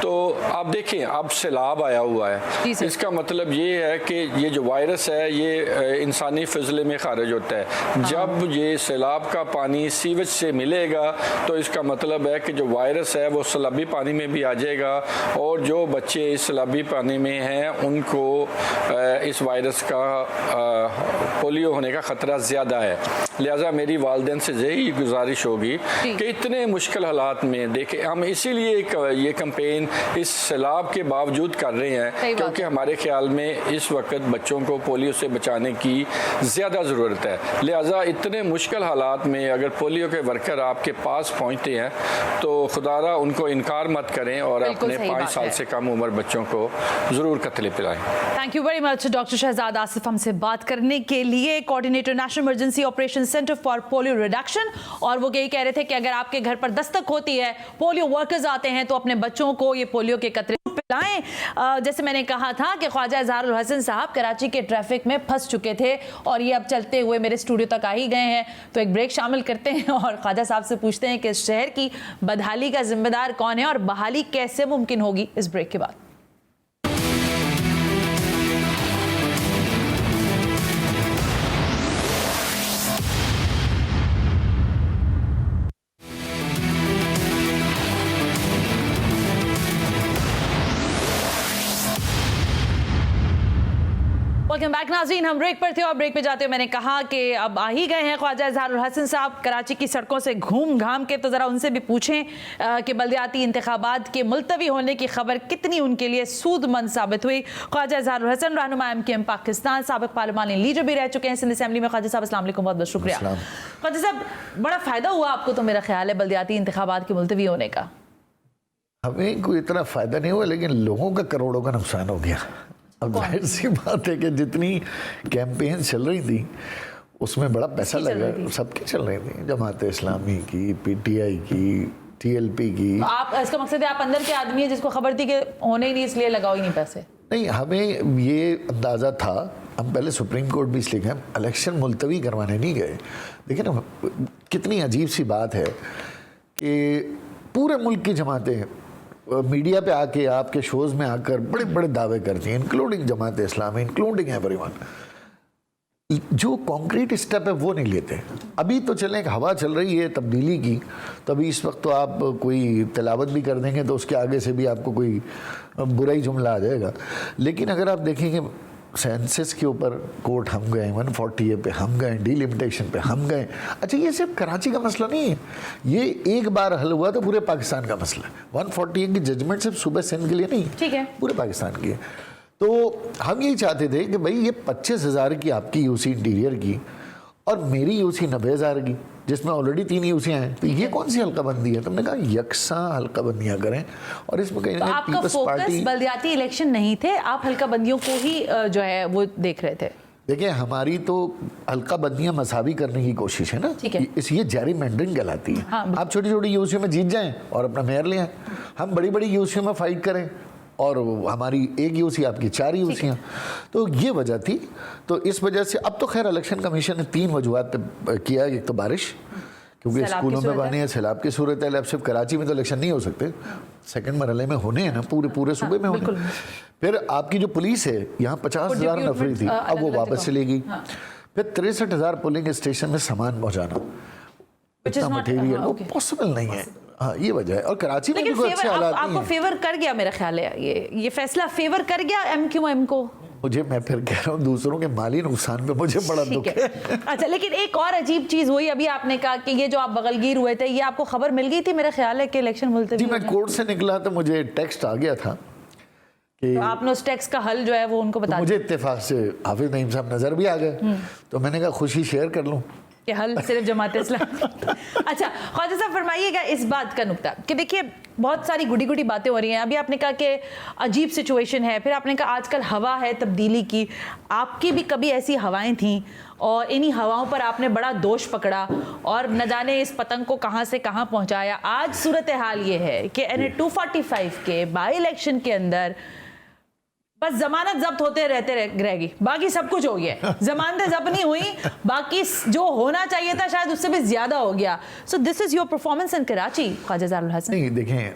तो आप देखें अब सैलाब आया हुआ है, इसका मतलब ये है कि ये जो वायरस है ये इंसानी फिजले में खारिज होता है। जब ये सैलाब का पानी सीवेज से मिलेगा तो इसका मतलब है कि जो वायरस है वो सैलाबी पानी में भी आ जाएगा और जो बच्चे इस सैलाबी पानी में हैं उनको इस वायरस का पोलियो होने का ख़तरा ज़्यादा है। लिहाजा मेरी वालिदैन से यही गुजारिश होगी कि इतने मुश्किल हालात में देखें, हम इसीलिए ये कैंपेन इस सैलाब के बावजूद कर रहे हैं क्योंकि हमारे ख्याल में इस वक्त बच्चों को पोलियो से बचाने की ज़्यादा ज़रूरत है। लिहाजा इतने मुश्किल हालात में अगर पोलियो के वर्कर आपके पास पहुँचते हैं तो खुदारा उनको इनकार मत करें और अपने 5 साल से कम उम्र बच्चों को ज़रूर कतले पिलाएं। Thank you very much doctor Shahzad Asif हमसे बात करने के लिए, coordinator national emergency operation centre for polio reduction. और वो यही कह रहे थे कि अगर आपके घर पर दस्तक होती है, पोलियो वर्कर्स आते हैं तो अपने बच्चों को ये पोलियो के कतरे पिलाएं। जैसे मैंने कहा था कि ख्वाजा इजहारुल हसन साहब कराची के ट्रैफिक में फंस चुके थे और ये अब चलते हुए मेरे स्टूडियो तक आ ही गए हैं, तो एक ब्रेक शामिल करते हैं और ख्वाजा साहब से पूछते हैं कि इस शहर की बदहाली का जिम्मेदार कौन है और बहाली कैसे मुमकिन होगी इस ब्रेक के बाद। वेलकम बैक नाज़रीन, हम ब्रेक पर थे और ब्रेक पे जाते हुए मैंने कहा कि अब आ ही गए हैं ख्वाजा इजहारुल हसन साहब कराची की सड़कों से घूम घाम के, तो ज़रा उनसे भी पूछें कि बल्दियाती इंतखाबात के मुलतवी होने की खबर कितनी उनके लिए सूदमंद साबित हुई। ख्वाजा इजहारुल हसन रहनुमा MKM पाकिस्तान, साबिक पार्लिमानी लीडर भी रह चुके हैं सिंध असेंबली में। ख्वाजा साहब अस्सलाम वालेकुम, बहुत बहुत शुक्रिया। ख्वाजा साहब, बड़ा फ़ायदा हुआ आपको तो मेरा ख्याल है बल्दियाती इंतखाबात के मुलतवी होने का? हमें कोई इतना फ़ायदा नहीं हुआ लेकिन लोगों का करोड़ों का नुकसान हो गया। अब जाहिर सी बात है कि जितनी कैंपेन चल रही थी उसमें बड़ा पैसा लगा, सबकी चल रही थी, जमात इस्लामी की, PTI की, TLP की। आप इसका मकसद है आप अंदर के आदमी है जिसको खबर थी कि होने ही नहीं इसलिए लगाओ ही नहीं पैसे? नहीं, हमें ये अंदाज़ा था, हम पहले सुप्रीम कोर्ट भी इसलिए गए, इलेक्शन मुलतवी करवाने नहीं गए। देखिए ना कितनी अजीब सी बात है कि पूरे मुल्क की जमातें मीडिया पे आके आपके शोज़ में आकर बड़े बड़े दावे करती हैं, including Jamaat Islami, including everyone. जो कॉन्क्रीट स्टेप है वो नहीं लेते। अभी तो चलें एक हवा चल रही है तब्दीली की, तो अभी इस वक्त तो आप कोई तिलावत भी कर देंगे तो उसके आगे से भी आपको कोई बुरा ही जुमला आ जाएगा। लेकिन अगर आप देखेंगे सेंसस के ऊपर कोर्ट हम गए, 140A पे हम गए, डिलिमिटेशन पे हम गए। अच्छा, ये सिर्फ कराची का मसला नहीं है, ये एक बार हल हुआ तो पूरे पाकिस्तान का मसला है। 140A की जजमेंट सिर्फ सूबे सिंध के लिए नहीं, ठीक है, पूरे पाकिस्तान की है। तो हम यही चाहते थे कि भाई ये 25,000 की आपकी UC इंटीरियर की और मेरी UC 90,000 की, जिसमें ऑलरेडी 3 UC हैं, तो ये कौन सी हल्काबंदी है? तुमने कहा यकसा हल्काबंदियां करें और इसमें कहीं ना आपका फोकस बल्दियाती इलेक्शन नहीं थे, आप हल्काबंदियों को ही जो है वो देख रहे थे? देखिए, हमारी तो हल्काबंदियां मसावी करने की कोशिश है ना, ये जैरीमैंडरिंग कहलाती है। हाँ, आप छोटी छोटी UC में जीत जाएं और अपना मेयर ले आएं, हम बड़ी बड़ी UC में फाइट करें और हमारी एक UC आपकी 4 UCयाँ। तो ये वजह थी। तो इस वजह से अब तो खैर इलेक्शन कमीशन ने 3 वजूहात पे किया। एक तो बारिश, क्योंकि स्कूलों में पानी है, सैलाब की सूरत है, अब सिर्फ कराची में तो इलेक्शन नहीं हो सकते, सेकंड मरहले में होने हैं ना, पूरे सूबे में होने। फिर आपकी जो पुलिस है, यहाँ 50,000 नफरी थी, अब वो वापस चली गई। फिर 63,000 पोलिंग स्टेशन में सामान पहुँचाना, इतना मटेरियल वो पॉसिबल नहीं है। हाँ, ये वजह है। और कराची में भी कोई अच्छे हालात नहीं है। आपको फेवर कर गया मेरा ख्याल है, ये फैसला फेवर कर गया MQM को? मुझे, मैं फिर कह रहा हूँ, दूसरों के माली नुकसान पे मुझे बड़ा दुख ठीक है। है। अच्छा, लेकिन एक और अजीब चीज हुई, अभी आपने कहा कि ये जो आप बगलगीर हुए थे, ये आपको खबर मिल गई थी मेरा ख्याल है कि इलेक्शन मुलतवी जी, हो मैं गए? कोर्ट से निकला तो मुझे टेक्स्ट आ गया था कि तो आपने उस टैक्स का हल जो है वो उनको बता मुझे इत्तेफाक से हाफिज नईम साहब नजर भी आ गए, तो मैंने कहा खुशी शेयर कर लूं। कि हल सिर्फ जमात इस्लाम। अच्छा, ख्वाजा साहब फरमाइएगा इस बात का नुक्ता कि देखिए बहुत सारी गुड़ी गुड़ी बातें हो रही हैं। अभी आपने कहा कि अजीब सिचुएशन है, फिर आपने कहा आजकल हवा है तब्दीली की, आपकी भी कभी ऐसी हवाएं थीं और इन्हीं हवाओं पर आपने बड़ा दोष पकड़ा और न जाने इस पतंग को कहां से कहां पहुंचाया। आज सूरत हाल ये है कि NA 245 के बाई इलेक्शन के अंदर बस जमानत जब्त होते रहते रहेगी, बाकी सब कुछ हो गया। जमानतें जब्त नहीं हुई, बाकी जो होना चाहिए था शायद उससे भी ज्यादा हो गया। So this is your performance in Karachi, Khwaja Zarul Hasan. नहीं, देखें,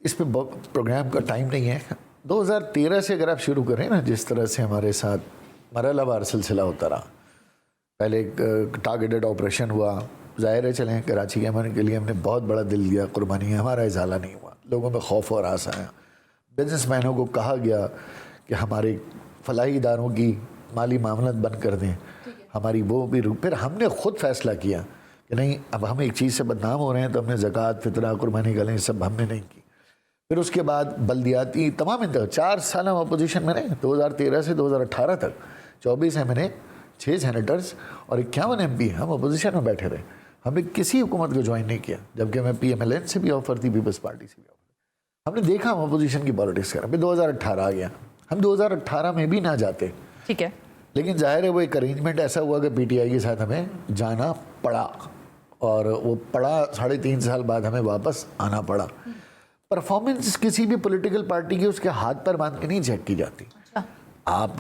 इस पे प्रोग्राम का टाइम नहीं है। 2013 से अगर आप शुरू करें ना, जिस तरह से हमारे साथ मरहलावार सिलसिला होता रहा, पहले एक टारगेटेड ऑपरेशन हुआ, ज़ाहिर है चलें कराची के अमन के लिए हमने बहुत बड़ा दिल दिया, कुर्बानी, हमारा इजाला नहीं हुआ, लोगों में खौफ और आस आया। बिजनेसमैनों को कहा गया कि हमारे फलाही इदारों की माली मामलत बंद कर दें, हमारी वो भी। फिर हमने खुद फैसला किया कि नहीं, अब हम एक चीज़ से बदनाम हो रहे हैं, तो हमने ज़कात, फितरा, कुर्बानी गलें सब हमने नहीं की। फिर उसके बाद बल्दियाती तमाम 4 साल हम अपोजिशन में रहे, 2013 से 2018 तक 24 MNA, 6 सेनेटर्स और 51 MP हम अपोजिशन में बैठे रहे। हमने किसी हुकूमत को ज्वाइन नहीं किया, जबकि हमें PMLN से भी ऑफर थी, पीपल्स पार्टी से भी ऑफर। हमने देखा हम अपोजिशन की पॉलिटिक्स कर, अभी 2018 आ गया, हम 2018 में भी ना जाते, ठीक है, लेकिन जाहिर है वो एक अरेंजमेंट ऐसा हुआ कि PTI के साथ हमें जाना पड़ा, और वो पड़ा 3.5 साल बाद हमें वापस आना पड़ा। परफॉर्मेंस किसी भी पॉलिटिकल पार्टी की उसके हाथ पर बांध के नहीं चेक की जाती। आप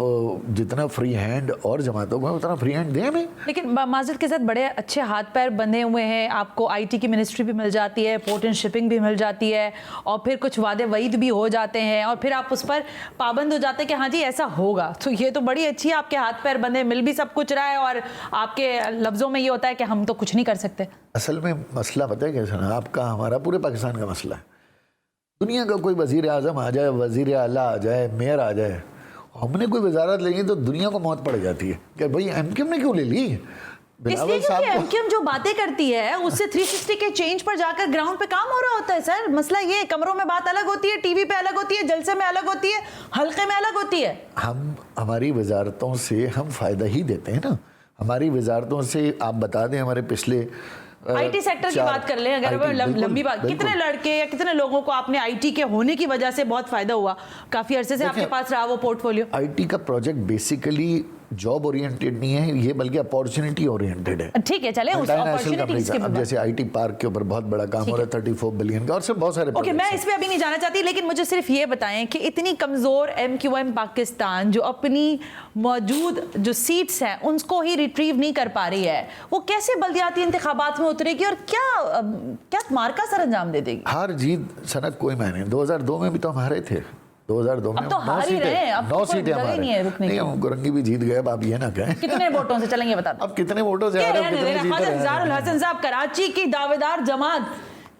जितना फ्री हैंड और जमातों को उतना फ्री हैंड दें हमें। लेकिन माजरत के साथ बड़े अच्छे हाथ पैर बंधे हुए हैं, आपको IT की मिनिस्ट्री भी मिल जाती है, पोर्ट एंड शिपिंग भी मिल जाती है, और फिर कुछ वादे वईद भी हो जाते हैं, और फिर आप उस पर पाबंद हो जाते हैं कि हाँ जी ऐसा होगा। तो ये तो बड़ी अच्छी है, आपके हाथ पैर बंधे, मिल भी सब कुछ रहा है, और आपके लफ्ज़ों में ये होता है कि हम तो कुछ नहीं कर सकते। असल में मसला पता है कैसा ना, आपका हमारा पूरे पाकिस्तान का मसला है। दुनिया का कोई वज़ीर आज़म आ जाए, वज़ीर आला आ जाए, मेयर आ जाए, हमने कोई वजारत लेनी तो दुनिया को मौत पड़ जाती है कि भाई MQM ने क्यों ले ली। इसलिए क्योंकि MQM जो बातें करती है उससे 360 के चेंज पर जाकर ग्राउंड पे काम हो रहा होता है। सर मसला ये, कमरों में बात अलग होती है, टीवी पे अलग होती है, जलसे में अलग होती है, हल्के में अलग होती है। हम हमारी वजारतों से हम फ़ायदा ही देते हैं ना। हमारी वजारतों से आप बता दें, हमारे पिछले IT सेक्टर की बात कर लें अगर, लंबी बात, कितने लड़के या कितने लोगों को आपने IT के होने की वजह से बहुत फायदा हुआ, काफी अरसे से आपके पास रहा वो पोर्टफोलियो। IT का प्रोजेक्ट बेसिकली जॉब ओरिएंटेड नहीं है, ये बल्कि अपॉर्चुनिटी ओरिएंटेड है। ठीक है, चले उस अपॉर्चुनिटीज के अब जैसे IT पार्क के ऊपर बहुत बड़ा काम हो रहा है, 34 बिलियन का, और सब बहुत सारे। ओके, मैं इस पे अभी नहीं जाना चाहती, लेकिन मुझे सिर्फ ये बताएं कि इतनी कमजोर MQM पाकिस्तान जो अपनी मौजूद जो सीट्स हैं उनको ही रिट्रीव नहीं कर पा रही है, वो कैसे बल्दियाती इंतखाबात में उतरेगी और क्या मार्का सर अंजाम दे देगी? हार जीत सनक कोई मायने, 2002 में भी तो हमारे थे, 2002 में अब तो हार ही रहे हैं, अब 9 तो सीटें हमारे नहीं है रुकने की। हम गुरंगी भी जीत गए, अब आप ये ना कहें कितने वोटों से, चलेंगे बता दो अब कितने वोटों से आ रहे हैं, कितने जीत रहे हैं। ज़ारुल हसन साहब, कराची की दावेदार जमात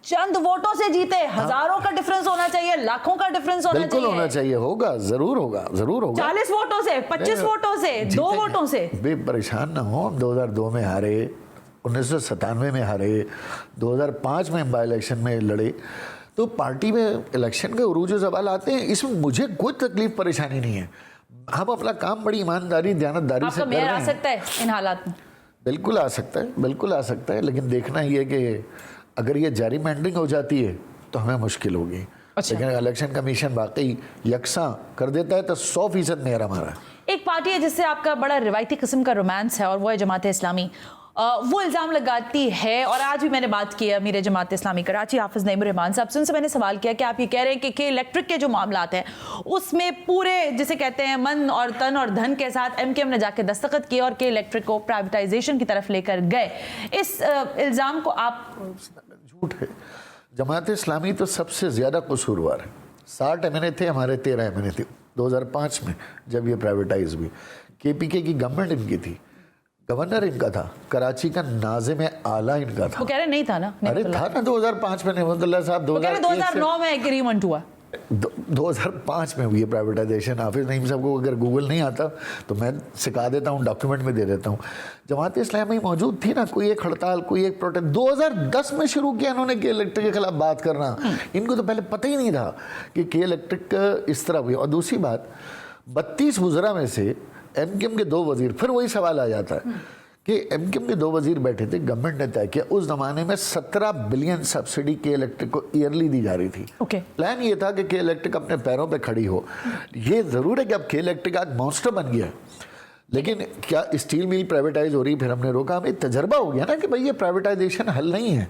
चंद वोटों से जीते, हजारों का डिफरेंस होना चाहिए, लाखों का डिफरेंस होना चाहिए। बिल्कुल होना चाहिए, होगा, जरूर होगा, जरूर होगा। 40 वोटों से, 25 वोटों से, 2 वोटों से। परेशान ना हो, 2002 में हारे, 1997 में हारे, 2005 में बाई इलेक्शन में लड़े, तो पार्टी में इलेक्शन के उरूज ज़वाल आते हैं, इसमें मुझे कोई तकलीफ परेशानी नहीं है। हम अपना काम बड़ी ईमानदारी, दयानतदारी से कर रहे हैं। आ सकता है इन हालात में? बिल्कुल आ सकता है, बिल्कुल आ सकता है, लेकिन देखना ये कि अगर ये जारी मैंडरिंग हो जाती है तो हमें मुश्किल होगी। लेकिन इलेक्शन कमीशन वाकई यकसा कर देता है तो 100% मेयर हमारा। एक पार्टी है जिससे आपका बड़ा रिवायती किस्म का रोमांस है और वो है जमात इस्लामी। वो इल्ज़ाम लगाती है, और आज भी मैंने बात की अमीर जमात इस्लामी कराची हाफिज नईम रहमान साहब से, उनसे मैंने सवाल किया कि आप ये कह रहे हैं कि इलेक्ट्रिक के जो मामलात हैं उसमें पूरे जिसे कहते हैं मन और तन और धन के साथ MQM ने जाके दस्तखत किए और के इलेक्ट्रिक को प्राइवेटाइजेशन की तरफ लेकर गए। इस इल्ज़ाम को आप? झूठ है। जमात इस्लामी तो सबसे ज़्यादा कसूरवार है। 60 MNA थे, हमारे 13 MNA थे 2005 में जब ये प्राइवेटाइज हुई। KPK की गवर्नमेंट इनकी थी, गवर्नर इनका था, कराची का नाज़िम आला इनका था। वो कह रहे नहीं था ना? अरे था ना 2005 में नेमतुल्लाह साहब, 2009 में एग्रीमेंट हुआ। 2005 में हुई है प्राइवेटाइजेशन। हाफिज नईम साहब को अगर गूगल नहीं आता तो मैं सिखा देता हूँ, डॉक्यूमेंट में दे देता हूँ। जमात इस्लामी मौजूद थी ना, कोई एक हड़ताल, कोई एक प्रोटेस्ट 2010 में शुरू किया इन्होंने के इलेक्ट्रिक के खिलाफ बात करना। इनको तो पहले पता ही नहीं था कि के इलेक्ट्रिक इस तरह हुई। और दूसरी बात, 32 वुज़रा में से एमकेएम के 2 वजीर, फिर वही सवाल आ जाता है कि एमकेएम के 2 वजीर बैठे थे, गवर्नमेंट ने तय किया। उस जमाने में 17 बिलियन सब्सिडी के इलेक्ट्रिक को ईयरली दी जा रही थी। प्लान ये था कि के इलेक्ट्रिक अपने पैरों पे खड़ी हो। ये जरूर है कि अब के इलेक्ट्रिक आज मॉन्स्टर बन गया, लेकिन क्या स्टील मिल प्राइवेटाइज हो रही, फिर हमने रोका। हमें तजर्बा हो गया ना कि भाई ये प्राइवेटाइजेशन हल नहीं है,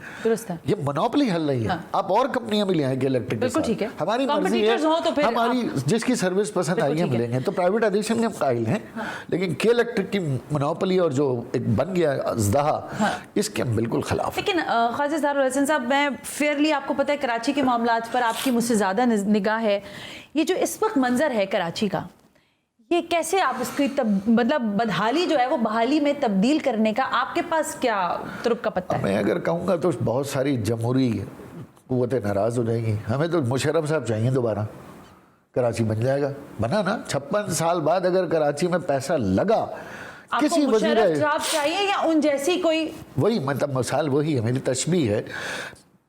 ये मोनोपोली हल नहीं है। हाँ। आप और कंपनियां भी ले आएंगे इलेक्ट्रिक के साथ, हमारी मर्जी है, हमारी जिसकी सर्विस पसंद आई है मिलेंगे। तो प्राइवेटाइजेशन के हम कायल हैं, लेकिन के इलेक्ट्रिक की मोनोपोली और जो एक बन गया अज़दहा, इसके हम बिल्कुल खिलाफ। लेकिन ख्वाजा ज़ारुल हसन साहब, मैं फेयरली, आपको पता है कराची के मामलात पर आपकी मुझसे ज़्यादा निगाह है। ये जो इस वक्त मंजर है कराची का, ये कैसे आप इसकी मतलब बदहाली जो है वो बहाली में तब्दील करने का आपके पास क्या तुरुप का पत्ता है? मैं अगर कहूँगा तो बहुत सारी जमहूरी कुव्वतें नाराज़ हो जाएंगी। हमें तो मुशर्रफ साहब चाहिए दोबारा, कराची बन जाएगा। बना ना 56 साल बाद, अगर कराची में पैसा लगा, किसी वजीर साहब चाहिए या उन जैसी कोई, वही मतलब मिसाल वही है, मेरी तशबीह है।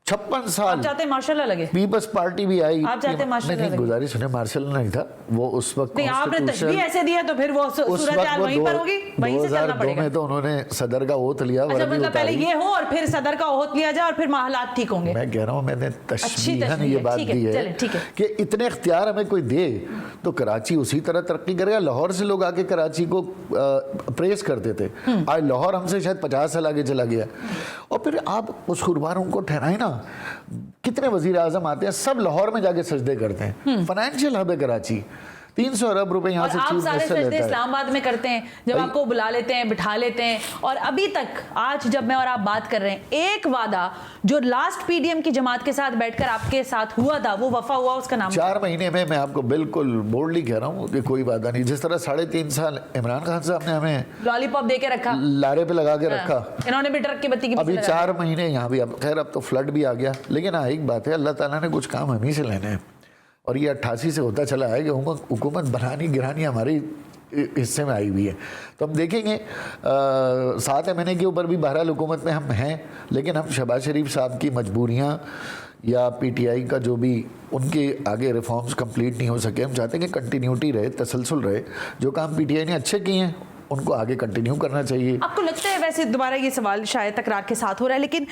56 साल आप चाहते मार्शल लगे, पीपल्स पार्टी भी आई, आप चाहते मार्शल लगे? गुजारिश सुने, मार्शल नहीं था वो उस वक्त। आपने तशबीह ऐसे दिया तो फिर वो सूरत हाल वहीं पर होगी, वहीं से चलना पड़ेगा। 2002 में तो उन्होंने सदर का ओथ लिया। अच्छा, मतलब पहले ये हो और फिर सदर का ओथ लिया जाए और फिर हालात ठीक होंगे। मैं कह रहा हूँ, मैंने तशबीहन ये बात दी है कि इतने इख्तियार हमें कोई दे तो कराची उसी तरह तरक्की करेगा। लाहौर से लोग आके कराची को प्रेस करते थे, आज लाहौर हमसे शायद 50 साल आगे चला गया। और फिर आप उस खुरबारों को ठहराए ना, कितने वजीर आजम आते हैं, सब लाहौर में जाके सजदे करते हैं। फाइनेंशियल हब है कराची, 300 अरब रुपए यहाँ से चीफ मिनिस्टर लेता है। इस्लामाबाद में करते हैं, जब आपको बुला लेते हैं, बिठा लेते हैं। और अभी तक, आज जब मैं और आप बात कर रहे हैं, एक वादा जो लास्ट पीडीएम की जमात के साथ बैठकर आपके साथ हुआ था, वो वफा हुआ, उसका नाम 4 महीने में। मैं आपको बिल्कुल बोल्डली कह रहा हूँ कि कोई वादा नहीं। जिस तरह 3.5 साल इमरान खान साहब ने हमें लॉलीपॉप दे के रखा, लारे पे लगा के रखा, इन्होंने भी ट्रक की बत्ती की अभी 4 महीने यहाँ भी। अब खैर अब तो फ्लड भी आ गया, लेकिन हाँ एक बात है, अल्लाह ताला ने कुछ काम हम ही से लेने हैं। और ये 88 से होता चला है कि हुकूमत बनानी गिरानी हमारी हिस्से में आई हुई है। तो हम देखेंगे 7 महीने के ऊपर भी बहरहाल हुकूमत में हम हैं, लेकिन हम शहबाज शरीफ साहब की मजबूरियाँ या पीटीआई का जो भी उनके आगे रिफॉर्म्स कंप्लीट नहीं हो सके, हम चाहते हैं कि कंटिन्यूटी रहे, तसलसल रहे। जो काम पीटीआई ने अच्छे किए हैं उनको आगे कंटिन्यू करना चाहिए। आपको लगता है, वैसे दोबारा ये सवाल शायद तकरार के साथ हो रहा है, लेकिन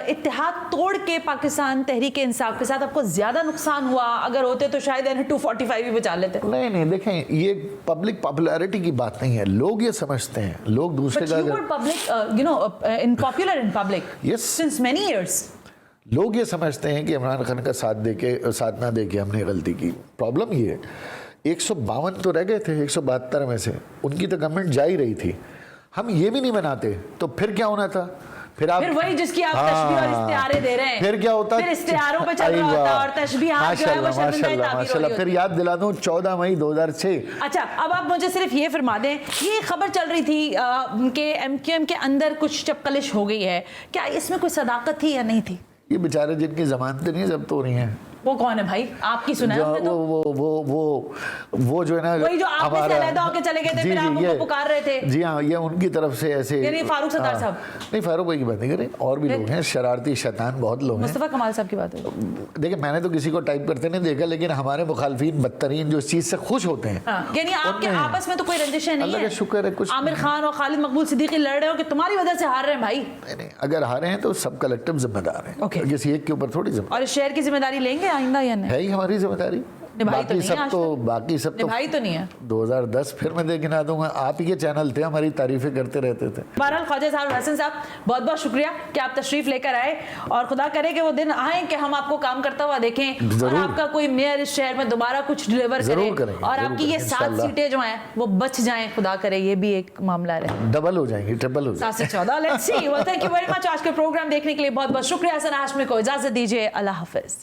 इत्तेहाद तोड़ के पाकिस्तान तहरीक इंसाफ के साथ आपको ज्यादा नुकसान हुआ? अगर होते तो शायद 245 भी बचा लेते। नहीं, देखें, ये पब्लिक पॉपुलैरिटी की बात नहीं है। लोग ये समझते हैं, लोग दूसरे का लोग ये समझते हैं कि इमरान खान का साथ ना दे के हमने गलती की। प्रॉब्लम ये है, 152 तो रह गए थे 172 में से, उनकी तो गवर्नमेंट जा ही रही थी। हम ये भी नहीं बनाते तो फिर क्या होना था? फिर वही जिसकी आप तशबीह और इस्तिआरे दे रहे हैं, फिर क्या होता? फिर इस्तिआरों पे चल रहा होता और तशबीहात जो है वो शर्मिंदा ताबीर होती। फिर याद दिला दूं 14 मई 2006। अच्छा, अब आप मुझे सिर्फ ये फरमा दें, ये खबर चल रही थी कि एमक्यूएम के अंदर कुछ चपकलिश हो गई है, क्या इसमें कोई सदाकत थी या नहीं थी? ये बेचारे जिनकी जमानतें नहीं जब्त हो रही हैं, वो कौन है भाई? आपकी सुना है हमने तो? वो जो है ना, वही जो आपने से अलग होके चले गए थे, फिर आप उनको पुकार रहे थे। जी हाँ, ये उनकी तरफ से ऐसे। यानी फारूक सत्तार साहब? नहीं, फारूक भाई की बात नहीं करें, और भी लोग हैं, शरारती शैतान बहुत लोग हैं। मुस्तफा कमाल साहब की बात है। देखिए, मैंने तो किसी को टाइप करते नहीं देखा, लेकिन हमारे मुखालफिन बदतरीन जो इस चीज से खुश होते हैं। यानी आपके आपस में तो कोई रंजिशें नहीं है? अल्लाह का शुक्र है कुछ। आमिर खान और खालिद मकबूल सिद्दीकी लड़ रहे हो कि तुम्हारी वजह से हार रहे हैं भाई? नहीं, अगर हारे हैं तो सब कलेक्टिव जिम्मेदार हैं, किसी एक के ऊपर थोड़ी जिम्मेदारी। और इस शहर की जिम्मेदारी लेंगे आइंदा या नहीं? हमारी जिम्मेदारी बाकी सब तो भाई तो नहीं है। 2010 फिर मैं देख गिना दूंगा। आप ही के चैनल थे, हमारी तारीफें करते रहते थे। बहरहाल ख्वाजा ज़ारुल हसन साहब, बहुत बहुत शुक्रिया कि आप तशरीफ लेकर आए, और खुदा करे कि वो दिन आए कि हम आपको काम करता हुआ देखें और आपका कोई मेयर इस शहर में दोबारा कुछ डिलीवर करे और आपकी ये 7 सीटें जो हैं वो बच जाएं। खुदा करे ये भी एक मामला रहे, डबल हो जाएंगी, ट्रिपल हो जाएंगी। 7 से 14। Let's see. Well, thank you very much. आज के प्रोग्राम देखने के लिए बहुत बहुत शुक्रिया। हसन हाशमी को इजाजत दीजिए। अल्लाह हाफिज।